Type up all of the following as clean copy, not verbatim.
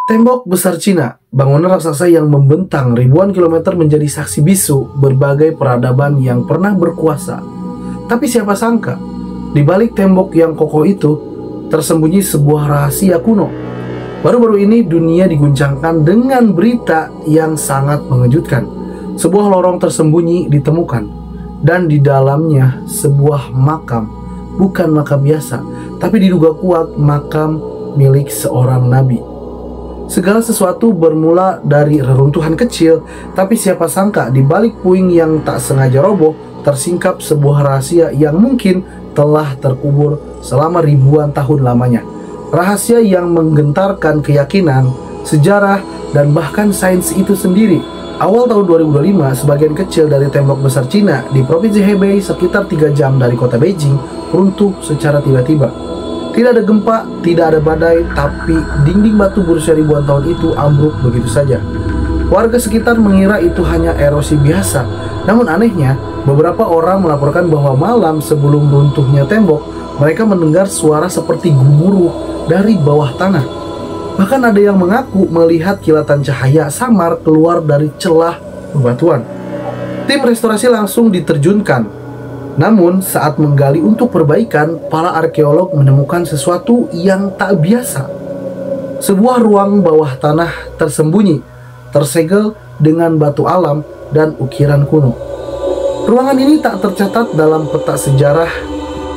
Tembok besar Cina, bangunan raksasa yang membentang ribuan kilometer menjadi saksi bisu berbagai peradaban yang pernah berkuasa. Tapi siapa sangka, di balik tembok yang kokoh itu, tersembunyi sebuah rahasia kuno. Baru-baru ini dunia diguncangkan dengan berita yang sangat mengejutkan. Sebuah lorong tersembunyi ditemukan, dan di dalamnya sebuah makam. Bukan makam biasa, tapi diduga kuat makam milik seorang nabi. Segala sesuatu bermula dari reruntuhan kecil, tapi siapa sangka di balik puing yang tak sengaja roboh tersingkap sebuah rahasia yang mungkin telah terkubur selama ribuan tahun lamanya. Rahasia yang menggentarkan keyakinan, sejarah, dan bahkan sains itu sendiri. Awal tahun 2025, sebagian kecil dari tembok besar Cina di Provinsi Hebei sekitar 3 jam dari kota Beijing runtuh secara tiba-tiba. Tidak ada gempa, tidak ada badai, tapi dinding batu berusia ribuan tahun itu ambruk begitu saja. Warga sekitar mengira itu hanya erosi biasa. Namun anehnya, beberapa orang melaporkan bahwa malam sebelum runtuhnya tembok, mereka mendengar suara seperti gemuruh dari bawah tanah. Bahkan ada yang mengaku melihat kilatan cahaya samar keluar dari celah bebatuan. Tim restorasi langsung diterjunkan. Namun saat menggali untuk perbaikan, para arkeolog menemukan sesuatu yang tak biasa. Sebuah ruang bawah tanah tersembunyi, tersegel dengan batu alam dan ukiran kuno. Ruangan ini tak tercatat dalam peta sejarah.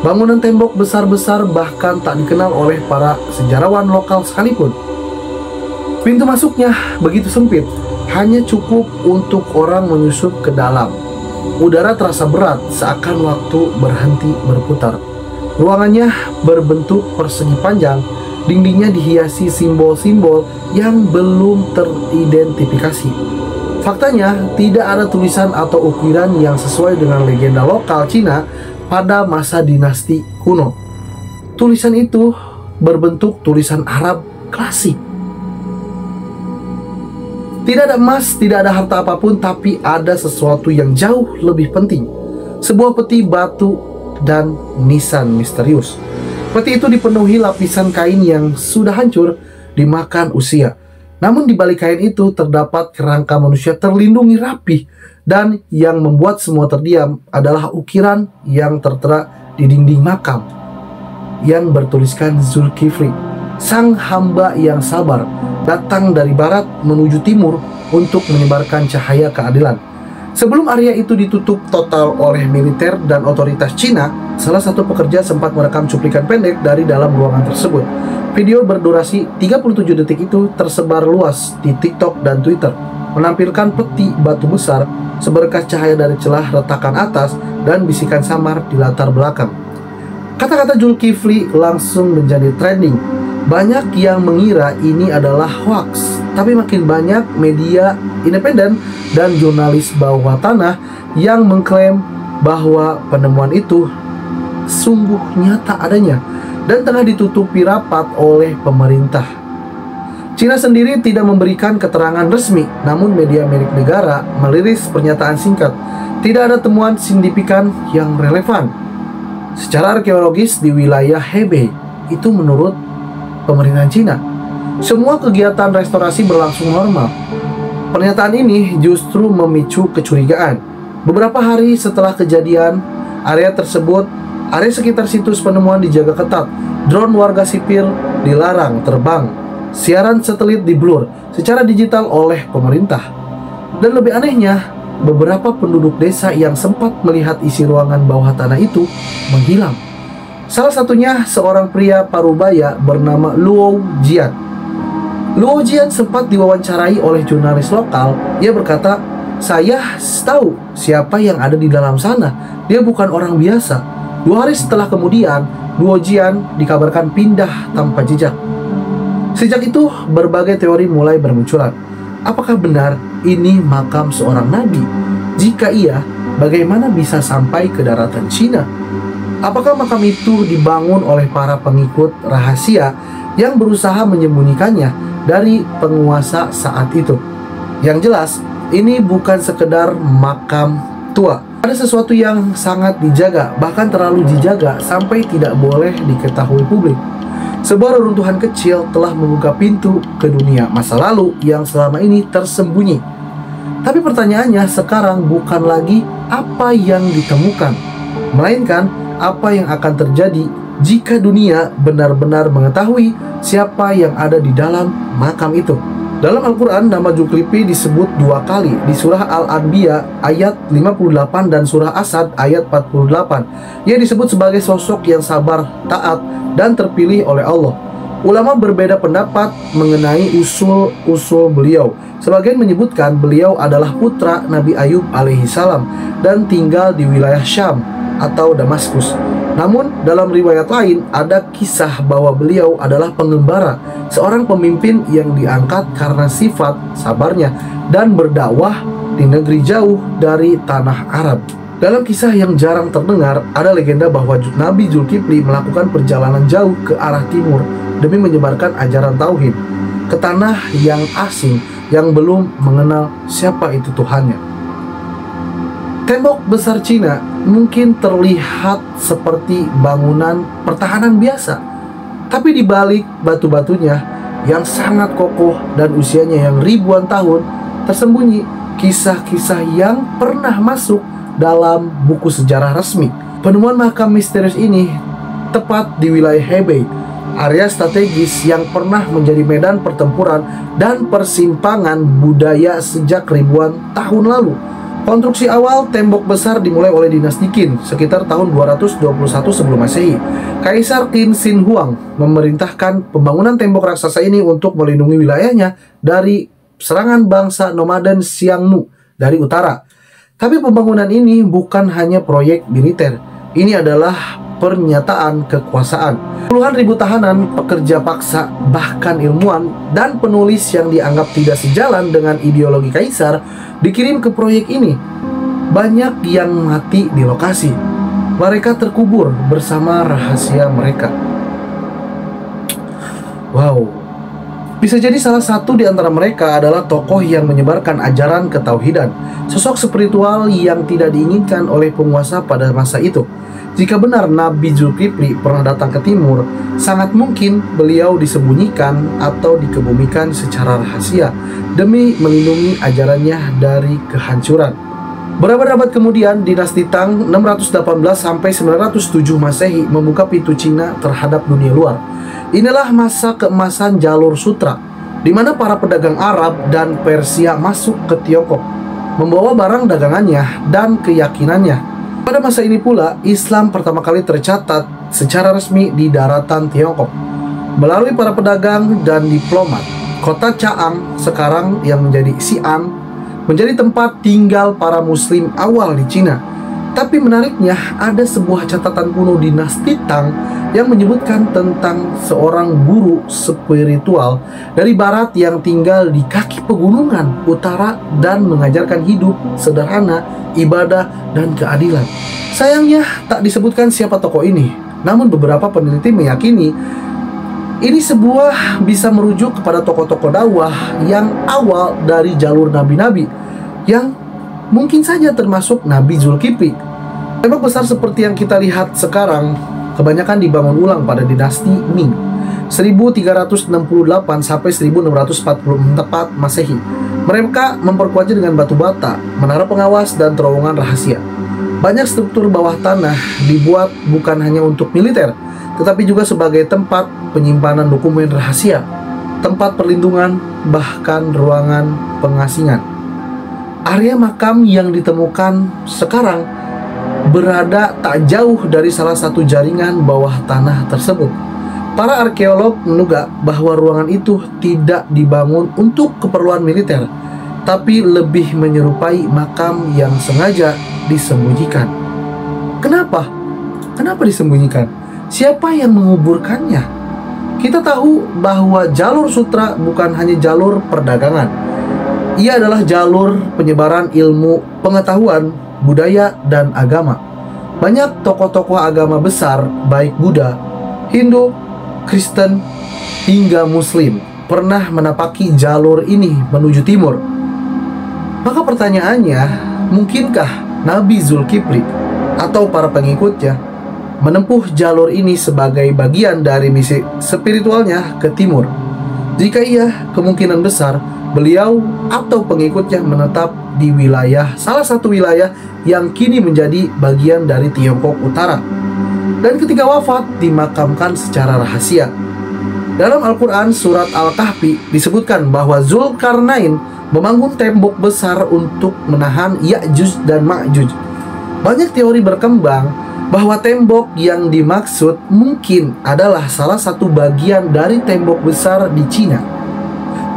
Bangunan tembok besar-besar bahkan tak dikenal oleh para sejarawan lokal sekalipun. Pintu masuknya begitu sempit, hanya cukup untuk orang menyusup ke dalam. Udara terasa berat seakan waktu berhenti berputar. Ruangannya berbentuk persegi panjang, dindingnya dihiasi simbol-simbol yang belum teridentifikasi. Faktanya, tidak ada tulisan atau ukiran yang sesuai dengan legenda lokal Cina pada masa dinasti kuno. Tulisan itu berbentuk tulisan Arab klasik. Tidak ada emas, tidak ada harta apapun, tapi ada sesuatu yang jauh lebih penting. Sebuah peti batu dan nisan misterius. Peti itu dipenuhi lapisan kain yang sudah hancur dimakan usia. Namun di balik kain itu terdapat kerangka manusia terlindungi rapi. Dan yang membuat semua terdiam adalah ukiran yang tertera di dinding makam yang bertuliskan Zulkifli, sang hamba yang sabar, datang dari barat menuju timur untuk menyebarkan cahaya keadilan. Sebelum area itu ditutup total oleh militer dan otoritas Cina, salah satu pekerja sempat merekam cuplikan pendek dari dalam ruangan tersebut. Video berdurasi 37 detik itu tersebar luas di TikTok dan Twitter, menampilkan peti batu besar, seberkas cahaya dari celah retakan atas, dan bisikan samar di latar belakang. Kata-kata Zulkifli langsung menjadi trending. Banyak yang mengira ini adalah hoax, tapi makin banyak media independen dan jurnalis bawah tanah yang mengklaim bahwa penemuan itu sungguh nyata adanya dan tengah ditutupi rapat oleh pemerintah. Cina sendiri tidak memberikan keterangan resmi, namun media milik negara merilis pernyataan singkat. Tidak ada temuan signifikan yang relevan secara arkeologis di wilayah Hebei. Itu menurut pemerintahan Cina. Semua kegiatan restorasi berlangsung normal. Pernyataan ini justru memicu kecurigaan. Beberapa hari setelah kejadian, area sekitar situs penemuan dijaga ketat. Drone warga sipil dilarang terbang. Siaran satelit diblur secara digital oleh pemerintah. Dan lebih anehnya, beberapa penduduk desa yang sempat melihat isi ruangan bawah tanah itu menghilang. Salah satunya seorang pria parubaya bernama Luo Jian. Luo Jian sempat diwawancarai oleh jurnalis lokal. Ia berkata, "Saya tahu siapa yang ada di dalam sana. Dia bukan orang biasa." 2 hari setelah kemudian, Luo Jian dikabarkan pindah tanpa jejak. Sejak itu, berbagai teori mulai bermunculan. Apakah benar ini makam seorang nabi? Jika iya, bagaimana bisa sampai ke daratan Cina? Apakah makam itu dibangun oleh para pengikut rahasia yang berusaha menyembunyikannya dari penguasa saat itu? Yang jelas, ini bukan sekedar makam tua. Ada sesuatu yang sangat dijaga, bahkan terlalu dijaga sampai tidak boleh diketahui publik. Sebuah reruntuhan kecil telah membuka pintu ke dunia masa lalu yang selama ini tersembunyi. Tapi pertanyaannya sekarang bukan lagi apa yang ditemukan, melainkan apa yang akan terjadi jika dunia benar-benar mengetahui siapa yang ada di dalam makam itu. Dalam Al-Quran, nama Zulkifli disebut 2 kali, di surah Al-Anbiya ayat 58 dan surah Asad ayat 48. Ia disebut sebagai sosok yang sabar, taat, dan terpilih oleh Allah. Ulama berbeda pendapat mengenai usul-usul beliau. Sebagian menyebutkan beliau adalah putra Nabi Ayub alaihissalam dan tinggal di wilayah Syam atau Damaskus. Namun dalam riwayat lain ada kisah bahwa beliau adalah pengembara, seorang pemimpin yang diangkat karena sifat sabarnya dan berdakwah di negeri jauh dari tanah Arab. Dalam kisah yang jarang terdengar, ada legenda bahwa Nabi Zulkifli melakukan perjalanan jauh ke arah timur demi menyebarkan ajaran tauhid ke tanah yang asing yang belum mengenal siapa itu Tuhannya. Tembok besar Cina mungkin terlihat seperti bangunan pertahanan biasa, tapi di balik batu-batunya yang sangat kokoh dan usianya yang ribuan tahun tersembunyi kisah-kisah yang pernah masuk dalam buku sejarah resmi. Penemuan makam misterius ini tepat di wilayah Hebei, area strategis yang pernah menjadi medan pertempuran dan persimpangan budaya sejak ribuan tahun lalu. Konstruksi awal tembok besar dimulai oleh dinasti Qin sekitar tahun 221 sebelum Masehi. Kaisar Qin Shi Huang memerintahkan pembangunan tembok raksasa ini untuk melindungi wilayahnya dari serangan bangsa nomaden Xiongnu dari utara. Tapi pembangunan ini bukan hanya proyek militer. Ini adalah pernyataan kekuasaan. Puluhan ribu tahanan, pekerja paksa, bahkan ilmuwan dan penulis yang dianggap tidak sejalan dengan ideologi kaisar dikirim ke proyek ini. Banyak yang mati di lokasi. Mereka terkubur bersama rahasia mereka. Wow. Bisa jadi salah satu di antara mereka adalah tokoh yang menyebarkan ajaran ketauhidan, sosok spiritual yang tidak diinginkan oleh penguasa pada masa itu. Jika benar Nabi Zulkifli pernah datang ke timur, sangat mungkin beliau disembunyikan atau dikebumikan secara rahasia demi melindungi ajarannya dari kehancuran. Beberapa abad kemudian, dinasti Tang 618 sampai 907 Masehi membuka pintu Cina terhadap dunia luar. Inilah masa keemasan jalur sutra, di mana para pedagang Arab dan Persia masuk ke Tiongkok, membawa barang dagangannya dan keyakinannya. Pada masa ini pula, Islam pertama kali tercatat secara resmi di daratan Tiongkok. Melalui para pedagang dan diplomat, kota Caang sekarang yang menjadi Xi'an menjadi tempat tinggal para muslim awal di Cina. Tapi menariknya, ada sebuah catatan kuno dinasti Tang yang menyebutkan tentang seorang guru spiritual dari barat yang tinggal di kaki pegunungan utara dan mengajarkan hidup sederhana, ibadah, dan keadilan. Sayangnya tak disebutkan siapa tokoh ini. Namun beberapa peneliti meyakini ini sebuah bisa merujuk kepada tokoh-tokoh dakwah yang awal dari jalur nabi-nabi, yang mungkin saja termasuk Nabi Zulkifli. Tembok besar seperti yang kita lihat sekarang kebanyakan dibangun ulang pada dinasti Ming 1368 sampai 1644 Masehi. Mereka memperkuatnya dengan batu bata, menara pengawas, dan terowongan rahasia. Banyak struktur bawah tanah dibuat bukan hanya untuk militer, tetapi juga sebagai tempat penyimpanan dokumen rahasia, tempat perlindungan, bahkan ruangan pengasingan. Area makam yang ditemukan sekarang berada tak jauh dari salah satu jaringan bawah tanah tersebut. Para arkeolog menduga bahwa ruangan itu tidak dibangun untuk keperluan militer, tapi lebih menyerupai makam yang sengaja disembunyikan. Kenapa? Kenapa disembunyikan? Siapa yang menguburkannya? Kita tahu bahwa jalur sutra bukan hanya jalur perdagangan. Ia adalah jalur penyebaran ilmu, pengetahuan, budaya, dan agama. Banyak tokoh-tokoh agama besar, baik Buddha, Hindu, Kristen, hingga Muslim, pernah menapaki jalur ini menuju timur. Maka pertanyaannya, mungkinkah Nabi Zulkifli atau para pengikutnya menempuh jalur ini sebagai bagian dari misi spiritualnya ke timur. Jika iya, kemungkinan besar beliau atau pengikutnya menetap di salah satu wilayah yang kini menjadi bagian dari Tiongkok Utara. Dan ketika wafat, dimakamkan secara rahasia. Dalam Al-Quran surat Al-Kahfi disebutkan bahwa Zulkarnain membangun tembok besar untuk menahan Ya'juj dan Ma'juj. Banyak teori berkembang bahwa tembok yang dimaksud mungkin adalah salah satu bagian dari tembok besar di Cina.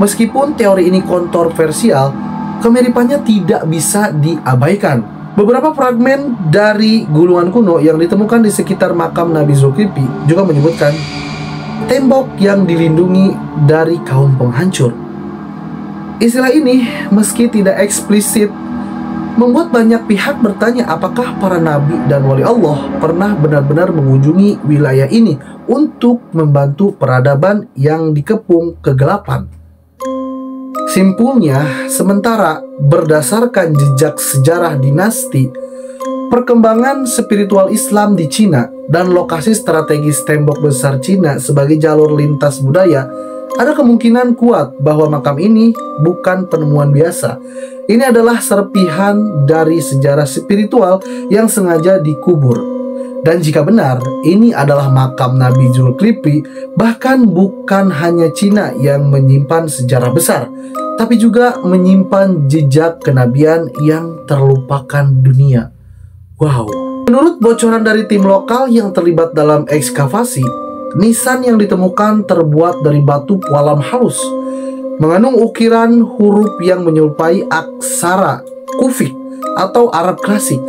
Meskipun teori ini kontroversial, kemiripannya tidak bisa diabaikan. Beberapa fragmen dari gulungan kuno yang ditemukan di sekitar makam Nabi Zulkifli juga menyebutkan tembok yang dilindungi dari kaum penghancur. Istilah ini meski tidak eksplisit membuat banyak pihak bertanya apakah para nabi dan wali Allah pernah benar-benar mengunjungi wilayah ini untuk membantu peradaban yang dikepung kegelapan. Simpulnya, sementara berdasarkan jejak sejarah dinasti, perkembangan spiritual Islam di Cina, dan lokasi strategis tembok besar Cina sebagai jalur lintas budaya, ada kemungkinan kuat bahwa makam ini bukan penemuan biasa. Ini adalah serpihan dari sejarah spiritual yang sengaja dikubur. Dan jika benar, ini adalah makam Nabi Zulkifli, bahkan bukan hanya Cina yang menyimpan sejarah besar, tapi juga menyimpan jejak kenabian yang terlupakan dunia. Wow. Menurut bocoran dari tim lokal yang terlibat dalam ekskavasi, nisan yang ditemukan terbuat dari batu pualam halus, mengandung ukiran huruf yang menyerupai aksara Kufik atau Arab klasik,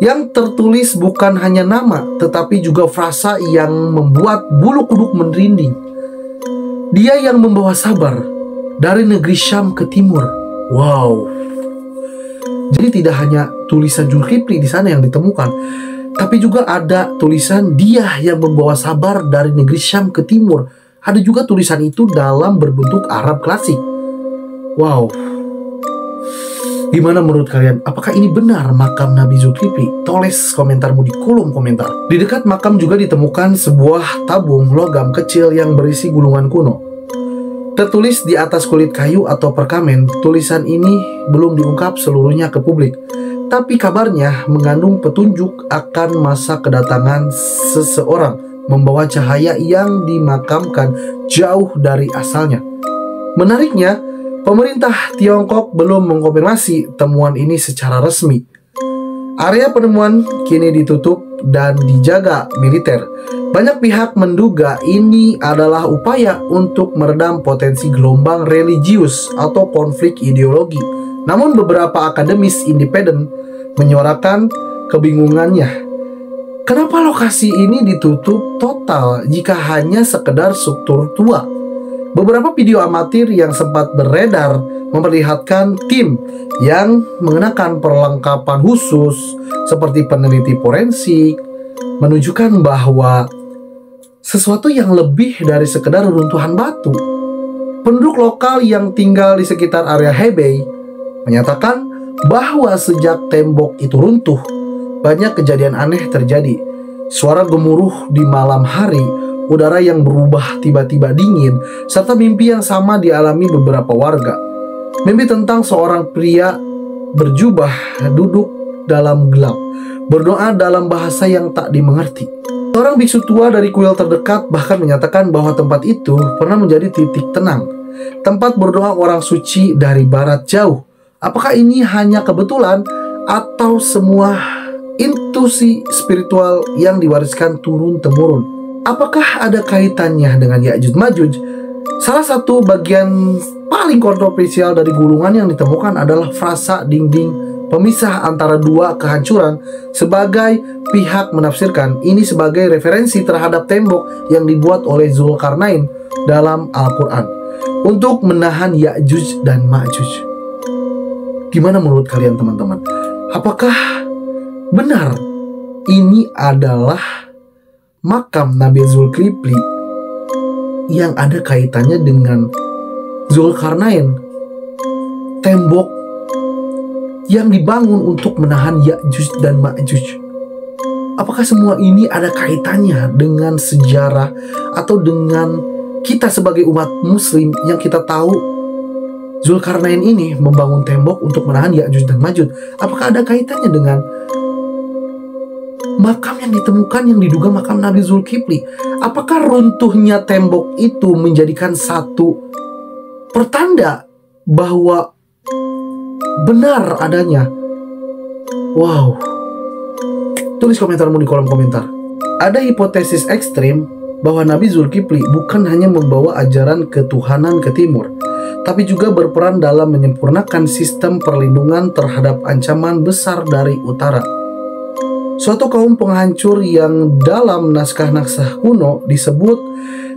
yang tertulis bukan hanya nama, tetapi juga frasa yang membuat bulu kuduk merinding. Dia yang membawa sabar dari negeri Syam ke timur. Wow. Jadi tidak hanya tulisan Zulkifli di sana yang ditemukan, tapi juga ada tulisan dia yang membawa sabar dari negeri Syam ke timur. Ada juga tulisan itu dalam berbentuk Arab klasik. Wow. Gimana menurut kalian? Apakah ini benar makam Nabi Zulkifli? Tulis komentarmu di kolom komentar. Di dekat makam juga ditemukan sebuah tabung logam kecil yang berisi gulungan kuno. Tertulis di atas kulit kayu atau perkamen, tulisan ini belum diungkap seluruhnya ke publik. Tapi kabarnya mengandung petunjuk akan masa kedatangan seseorang membawa cahaya yang dimakamkan jauh dari asalnya. Menariknya, pemerintah Tiongkok belum mengkonfirmasi temuan ini secara resmi. Area penemuan kini ditutup dan dijaga militer. Banyak pihak menduga ini adalah upaya untuk meredam potensi gelombang religius atau konflik ideologi. Namun beberapa akademis independen menyuarakan kebingungannya. Kenapa lokasi ini ditutup total jika hanya sekedar struktur tua? Beberapa video amatir yang sempat beredar memperlihatkan tim yang mengenakan perlengkapan khusus seperti peneliti forensik menunjukkan bahwa sesuatu yang lebih dari sekedar runtuhan batu. Penduduk lokal yang tinggal di sekitar area Hebei menyatakan bahwa sejak tembok itu runtuh, banyak kejadian aneh terjadi. Suara gemuruh di malam hari, udara yang berubah tiba-tiba dingin, serta mimpi yang sama dialami beberapa warga. Mimpi tentang seorang pria berjubah duduk dalam gelap, berdoa dalam bahasa yang tak dimengerti. Seorang biksu tua dari kuil terdekat bahkan menyatakan bahwa tempat itu pernah menjadi titik tenang, tempat berdoa orang suci dari barat jauh. Apakah ini hanya kebetulan atau semua intuisi spiritual yang diwariskan turun-temurun? Apakah ada kaitannya dengan Ya'juj Ma'juj? Salah satu bagian paling kontroversial dari gulungan yang ditemukan adalah frasa dinding pemisah antara dua kehancuran. Sebagai pihak menafsirkan ini sebagai referensi terhadap tembok yang dibuat oleh Zulkarnain dalam Al-Quran untuk menahan Ya'juj dan Ma'juj. Gimana menurut kalian teman-teman? Apakah benar ini adalah makam Nabi Zulkifli yang ada kaitannya dengan Zulkarnain, tembok yang dibangun untuk menahan Ya'juj dan Ma'juj? apakah semua ini ada kaitannya dengan sejarah atau dengan kita sebagai umat muslim yang kita tahu Zulkarnain ini membangun tembok untuk menahan Ya'juj dan Ma'juj? Apakah ada kaitannya dengan makam yang ditemukan yang diduga makam Nabi Zulkifli? Apakah runtuhnya tembok itu menjadikan satu pertanda bahwa benar adanya? Wow. Tulis komentarmu di kolom komentar. Ada hipotesis ekstrim bahwa Nabi Zulkifli bukan hanya membawa ajaran ketuhanan ke timur, tapi juga berperan dalam menyempurnakan sistem perlindungan terhadap ancaman besar dari utara. Suatu kaum penghancur yang dalam naskah-naskah kuno disebut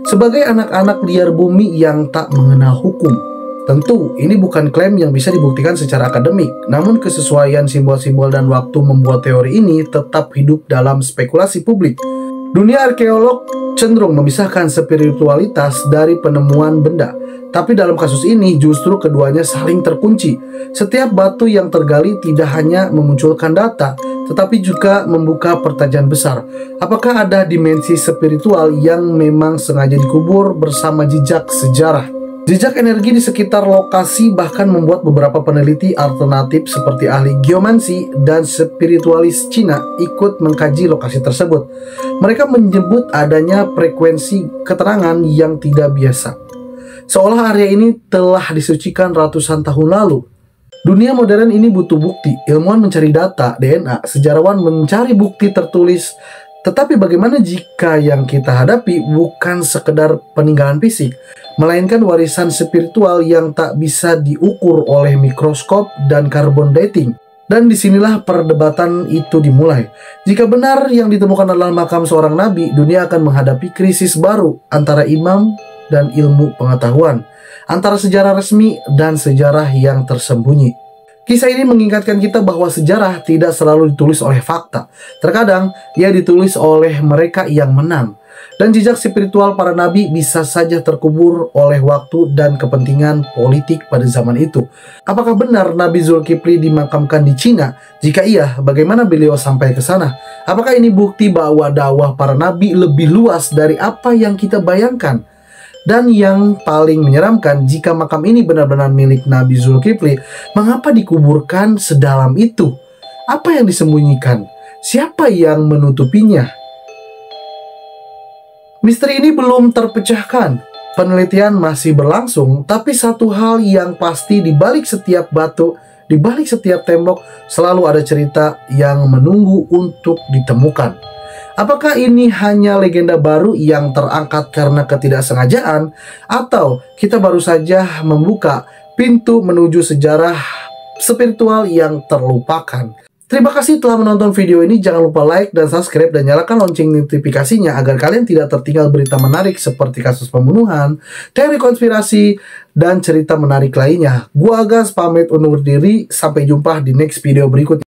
sebagai anak-anak liar bumi yang tak mengenal hukum. Tentu, ini bukan klaim yang bisa dibuktikan secara akademik, namun kesesuaian simbol-simbol dan waktu membuat teori ini tetap hidup dalam spekulasi publik. Dunia arkeolog cenderung memisahkan spiritualitas dari penemuan benda, tapi dalam kasus ini justru keduanya saling terkunci. Setiap batu yang tergali tidak hanya memunculkan data, tetapi juga membuka pertanyaan besar. Apakah ada dimensi spiritual yang memang sengaja dikubur bersama jejak sejarah? Jejak energi di sekitar lokasi bahkan membuat beberapa peneliti alternatif seperti ahli geomansi dan spiritualis Cina ikut mengkaji lokasi tersebut. Mereka menyebut adanya frekuensi keterangan yang tidak biasa, seolah area ini telah disucikan ratusan tahun lalu. Dunia modern ini butuh bukti. Ilmuwan mencari data, DNA, sejarawan mencari bukti tertulis. Tetapi bagaimana jika yang kita hadapi bukan sekedar peninggalan fisik, melainkan warisan spiritual yang tak bisa diukur oleh mikroskop dan carbon dating? Dan disinilah perdebatan itu dimulai. Jika benar yang ditemukan adalah makam seorang nabi, dunia akan menghadapi krisis baru antara imam dan ilmu pengetahuan, antara sejarah resmi dan sejarah yang tersembunyi. Kisah ini mengingatkan kita bahwa sejarah tidak selalu ditulis oleh fakta. Terkadang ia ditulis oleh mereka yang menang. Dan jejak spiritual para nabi bisa saja terkubur oleh waktu dan kepentingan politik pada zaman itu. Apakah benar Nabi Zulkifli dimakamkan di Cina? Jika iya, bagaimana beliau sampai ke sana? Apakah ini bukti bahwa dakwah para nabi lebih luas dari apa yang kita bayangkan? Dan yang paling menyeramkan, jika makam ini benar-benar milik Nabi Zulkifli, mengapa dikuburkan sedalam itu? Apa yang disembunyikan? Siapa yang menutupinya? Misteri ini belum terpecahkan. Penelitian masih berlangsung, tapi satu hal yang pasti, di balik setiap batu, di balik setiap tembok, selalu ada cerita yang menunggu untuk ditemukan. Apakah ini hanya legenda baru yang terangkat karena ketidaksengajaan, atau kita baru saja membuka pintu menuju sejarah spiritual yang terlupakan? Terima kasih telah menonton video ini. Jangan lupa like dan subscribe dan nyalakan lonceng notifikasinya agar kalian tidak tertinggal berita menarik seperti kasus pembunuhan, teori konspirasi, dan cerita menarik lainnya. Gua Agas pamit undur diri. Sampai jumpa di next video berikutnya.